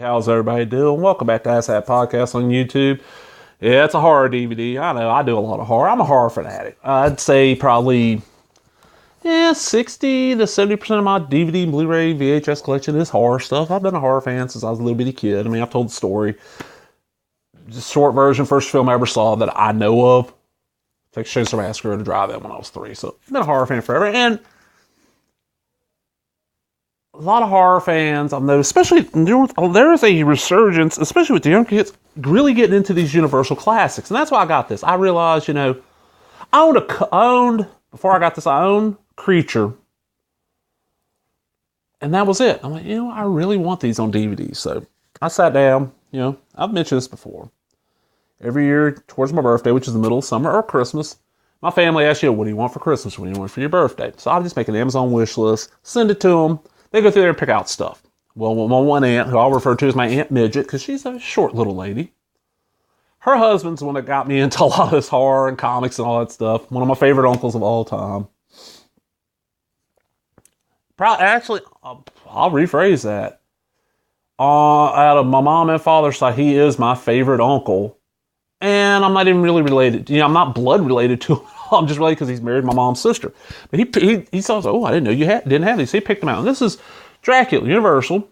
How's everybody doing? Welcome back to ASAP Podcast on YouTube. Yeah, it's a horror DVD. I know, I do a lot of horror. I'm a horror fanatic. I'd say probably, 60 to 70% of my DVD, Blu-ray, VHS collection is horror stuff. I've been a horror fan since I was a little bitty kid. I mean, I've told the story. Just short version, first film I ever saw that I know of. Texas Chainsaw Massacre to drive-in when I was 3. So I've been a horror fan forever. And a lot of horror fans, I've noticed, especially there is a resurgence, especially with the young kids, really getting into these Universal classics, and that's why I got this. I realized, I owned before I got this, I owned Creature, and that was it. I'm like, I really want these on DVD, so I sat down. I've mentioned this before. Every year towards my birthday, which is the middle of summer or Christmas, my family asks, what do you want for Christmas? What do you want for your birthday? So I'll just make an Amazon wish list, send it to them. They go through there and pick out stuff. Well, my one aunt, who I'll refer to as my Aunt Midget, because she's a short little lady, her husband's the one that got me into a lot of this horror and comics and all that stuff. One of my favorite uncles of all time. Actually, I'll rephrase that. Out of my mom and father's side, he is my favorite uncle. And I'm not even really related. I'm not blood related to him. I'm just related because he's married my mom's sister. But he saw, I didn't know you didn't have these. So he picked them out. And this is Dracula, Universal.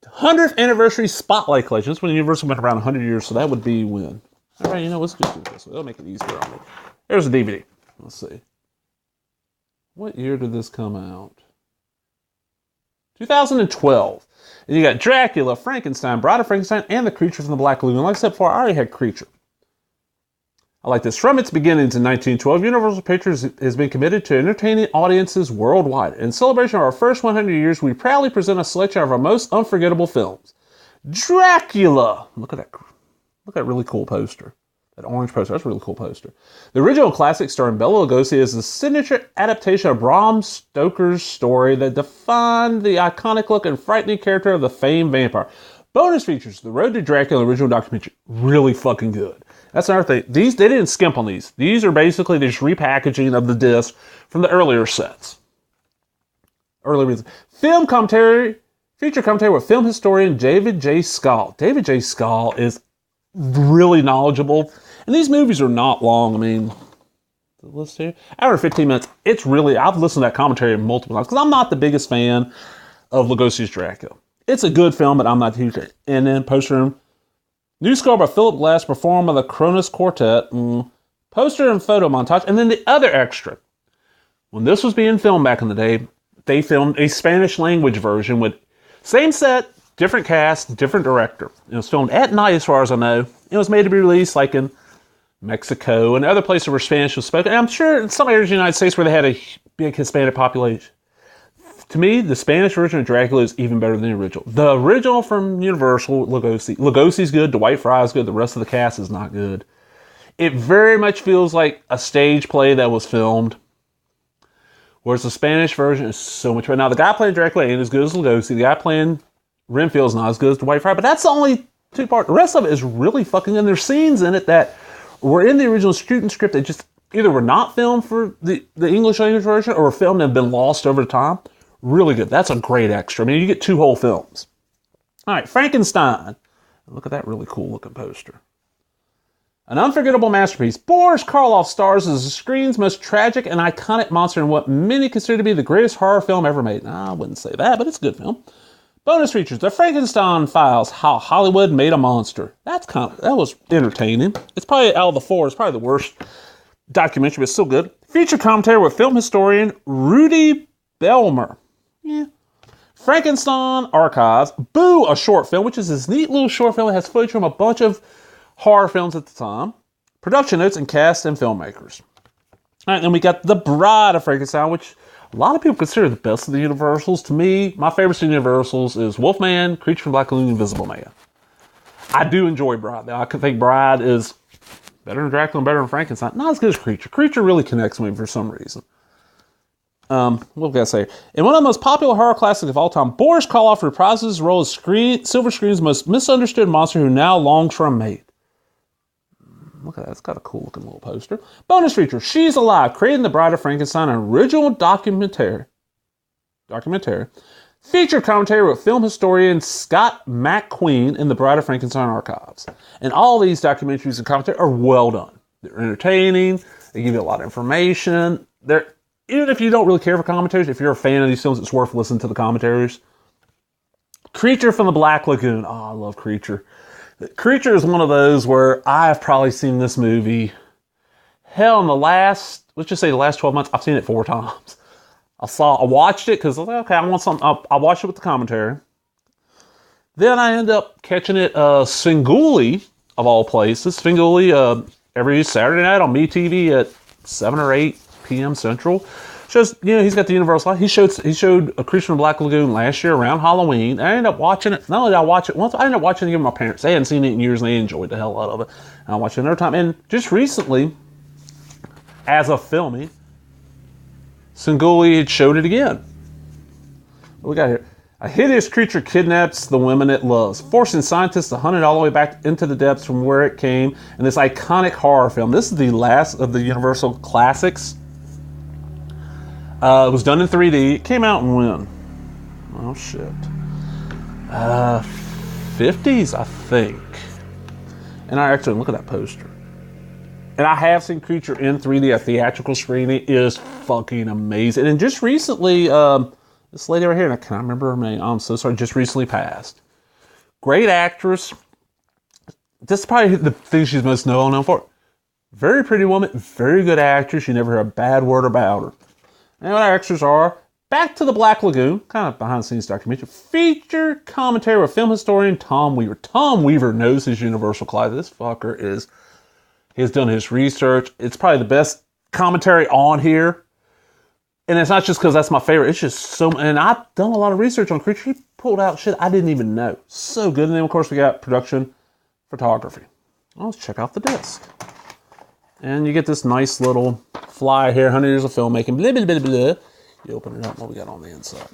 100th anniversary spotlight collection. This when Universal been around 100 years, so that would be when. All right, let's just do this. It'll make it easier on me. There's a DVD. Let's see. What year did this come out? 2012. And you got Dracula, Frankenstein, Bride of Frankenstein, and The Creature from the Black Lagoon. Like I said before, I already had Creature. I like this. From its beginnings in 1912, Universal Pictures has been committed to entertaining audiences worldwide. In celebration of our first 100 years, we proudly present a selection of our most unforgettable films. Dracula! Look at that really cool poster. That orange poster. That's a really cool poster. The original classic starring Bela Lugosi is the signature adaptation of Bram Stoker's story that defined the iconic look and frightening character of the famed vampire. Bonus features. The Road to Dracula original documentary. Really fucking good. That's another thing. They didn't skimp on these. These are basically just repackaging of the disc from the earlier sets. Film commentary, feature commentary with film historian David J. Skal. David J. Skal is really knowledgeable. And these movies are not long. I mean, let's see, hour and 15 minutes. I've listened to that commentary multiple times because I'm not the biggest fan of Lugosi's Dracula. It's a good film, but I'm not huge. And then poster new score by Philip Glass, performed by the Kronos Quartet, poster and photo montage, and then the other extra. When this was being filmed back in the day, they filmed a Spanish language version with same set, different cast, different director. It was filmed at night as far as I know. It was made to be released like in Mexico and other places where Spanish was spoken. And I'm sure in some areas of the United States where they had a big Hispanic population. To me, the Spanish version of Dracula is even better than the original. The original from Universal, Lugosi. Lugosi's good, Dwight Frye's good, the rest of the cast is not good. It very much feels like a stage play that was filmed. Whereas the Spanish version is so much better. Now, the guy playing Dracula ain't as good as Lugosi. The guy playing Renfield's not as good as Dwight Frye, but that's the only two parts. The rest of it is really fucking good. There's scenes in it that were in the original shooting script that just either were not filmed for the English language version or were filmed and have been lost over time. Really good. That's a great extra. I mean, you get 2 whole films. All right, Frankenstein. Look at that really cool looking poster. An unforgettable masterpiece. Boris Karloff stars as the screen's most tragic and iconic monster in what many consider to be the greatest horror film ever made. I wouldn't say that, but it's a good film. Bonus features. The Frankenstein Files. How Hollywood Made a Monster. That was entertaining. It's probably out of the 4. It's probably the worst documentary, but it's still good. Feature commentary with film historian Rudy Belmer. Yeah. Frankenstein Archives. Boo, a short film, which is this neat little short film that has footage from a bunch of horror films at the time. Production notes and cast and filmmakers. All right, then we got The Bride of Frankenstein, which a lot of people consider the best of the Universals. To me, my favorite of the Universals is Wolfman, Creature from Black Lagoon, Invisible Man. I do enjoy Bride. I think Bride is better than Dracula and better than Frankenstein. Not as good as Creature. Creature really connects with me for some reason. What can I say? In one of the most popular horror classics of all time, Boris Karloff reprises his role as silver screen's most misunderstood monster who now longs for a mate. Look at that. It's got a cool looking little poster. Bonus feature. She's Alive. Creating the Bride of Frankenstein. An original documentary. Feature commentary with film historian Scott McQueen in the Bride of Frankenstein archives. And all these documentaries and commentary are well done. They're entertaining. They give you a lot of information. Even if you don't really care for commentaries, if you're a fan of these films, it's worth listening to the commentaries. Creature from the Black Lagoon. Oh, I love Creature. Creature is one of those where I've probably seen this movie, hell, in the last 12 months, I've seen it 4 times. I watched it because I was like, okay, I want something. I watched it with the commentary. Then I end up catching it, Svengoolie, of all places. Svengoolie, every Saturday night on MeTV at 7 or 8 p.m. Central. Shows, he's got the Universal Light. He showed A Creature from the Black Lagoon last year around Halloween. I ended up watching it. Not only did I watch it once, I ended up watching it with my parents. They hadn't seen it in years and they enjoyed the hell out of it. And I watched it another time. And just recently, as of filming, Svengoolie had showed it again. What we got here? A hideous creature kidnaps the women it loves, forcing scientists to hunt it all the way back into the depths from where it came in this iconic horror film. This is the last of the Universal classics. It was done in 3D. It came out in when? Oh, shit. 50s, I think. And I actually, look at that poster. And I have seen Creature in 3D, a theatrical screen. It is fucking amazing. And just recently, this lady right here, and I can't remember her name. I'm so sorry, just recently passed. Great actress. This is probably the thing she's most known for. Very pretty woman, very good actress. You never hear a bad word about her. And what our extras are, Back to the Black Lagoon, kind of behind the scenes documentary, feature commentary with film historian Tom Weaver. Tom Weaver knows his Universal classic. This fucker he's done his research. It's probably the best commentary on here. And it's not just because that's my favorite. It's just and I've done a lot of research on Creature. He pulled out shit I didn't even know. So good. And then, of course, we got production photography. Well, let's check out the disc. And you get this nice little fly here, 100 years of filmmaking, blah, blah, blah, blah. You open it up, what we got on the inside?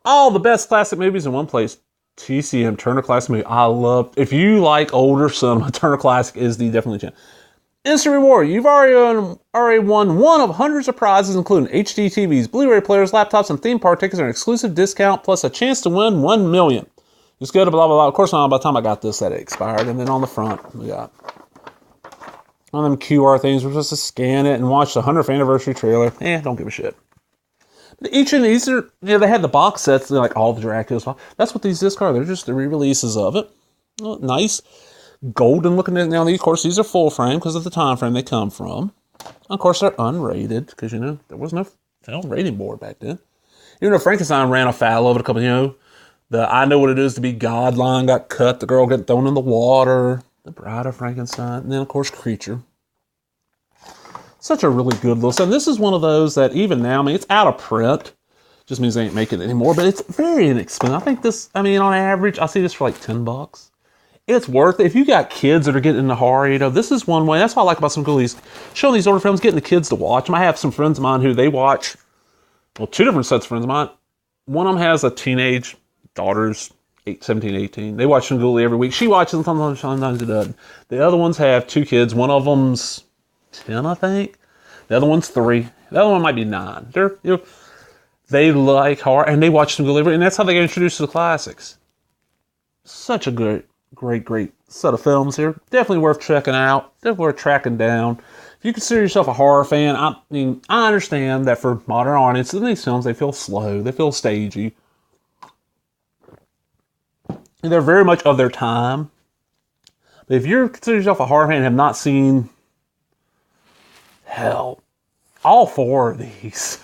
All the best classic movies in one place. TCM, Turner Classic Movie. If you like older cinema, Turner Classic is the definitely channel. Instant reward. You've already won one of hundreds of prizes, including HD TVs, Blu-ray players, laptops, and theme park tickets, and an exclusive discount, plus a chance to win $1 million. Just go to blah, blah, blah. Of course, by the time I got this, that it expired. And then on the front, we got one of them QR things. We're supposed to scan it and watch the 100th anniversary trailer. Don't give a shit. But each of these are, they had the box sets, like all the Draculas. That's what these discs are. They're just the re-releases of it. Oh, nice. Golden looking at now. Of course, these are full frame because of the time frame they come from. Of course, they're unrated because, there was no film rating board back then. Even though Frankenstein ran afoul of it a couple, the I Know What It Is to Be God line got cut. The girl got thrown in the water. The Bride of Frankenstein. And then, of course, Creature. Such a really good little set. And this is one of those that even now, it's out of print. Just means they ain't making it anymore. But it's very inexpensive. I think this, on average, I see this for like $10. It's worth it. If you got kids that are getting into horror, this is one way. That's what I like about some of these, showing these older films, getting the kids to watch them. I have some friends of mine who they watch, 2 different sets of friends of mine. One of them has a teenage daughters, 17, 18. They watch Svengoolie every week. She watches them, sometimes it doesn't. The other ones have 2 kids. One of them's 10, I think. The other one's 3. The other one might be 9. They like horror, and they watch Svengoolie every week, and that's how they get introduced to the classics. Such a great set of films here. Definitely worth checking out. Definitely worth tracking down. If you consider yourself a horror fan, I understand that for modern audiences, these films, they feel slow. They feel stagey. They're very much of their time. But if you consider yourself a horror fan and have not seen, all 4 of these,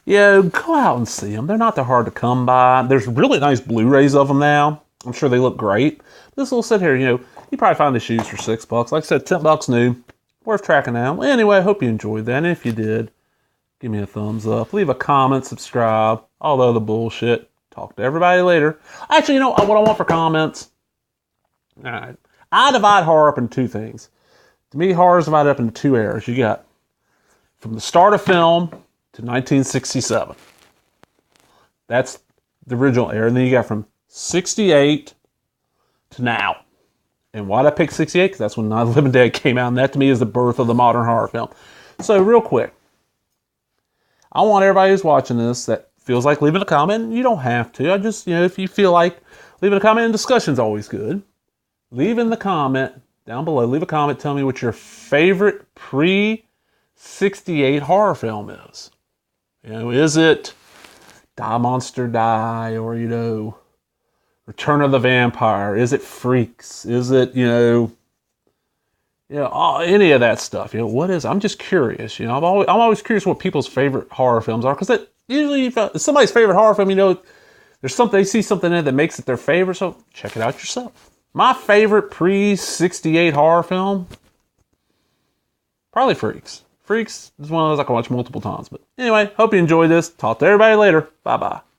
go out and see them. They're not that hard to come by. There's really nice Blu-rays of them now. I'm sure they look great. This little set here, you probably find this used for $6. Like I said, $10 new. Worth tracking down. Anyway, I hope you enjoyed that. And if you did, give me a thumbs up. Leave a comment, subscribe. All the other bullshit. Talk to everybody later. Actually, what I want for comments? All right. I divide horror up into 2 things. To me, horror is divided up into 2 eras. You got from the start of film to 1967. That's the original era. And then you got from 68 to now. And why did I pick 68? Because that's when Night of the Living Dead came out. And that to me is the birth of the modern horror film. So real quick. I want everybody who's watching this that feels like leaving a comment. You don't have to. I just, if you feel like leaving a comment, and discussion's always good. Leaving the comment down below. Leave a comment. Tell me what your favorite pre-68 horror film is. Is it Die Monster Die, or Return of the Vampire? Is it Freaks? Is it any of that stuff? What is? I'm just curious. I'm always curious what people's favorite horror films are, because usually if somebody's favorite horror film, there's something, they see something in it that makes it their favorite. So check it out yourself. My favorite pre-68 horror film, probably Freaks. Freaks is one of those I can watch multiple times. But anyway, hope you enjoyed this. Talk to everybody later. Bye-bye.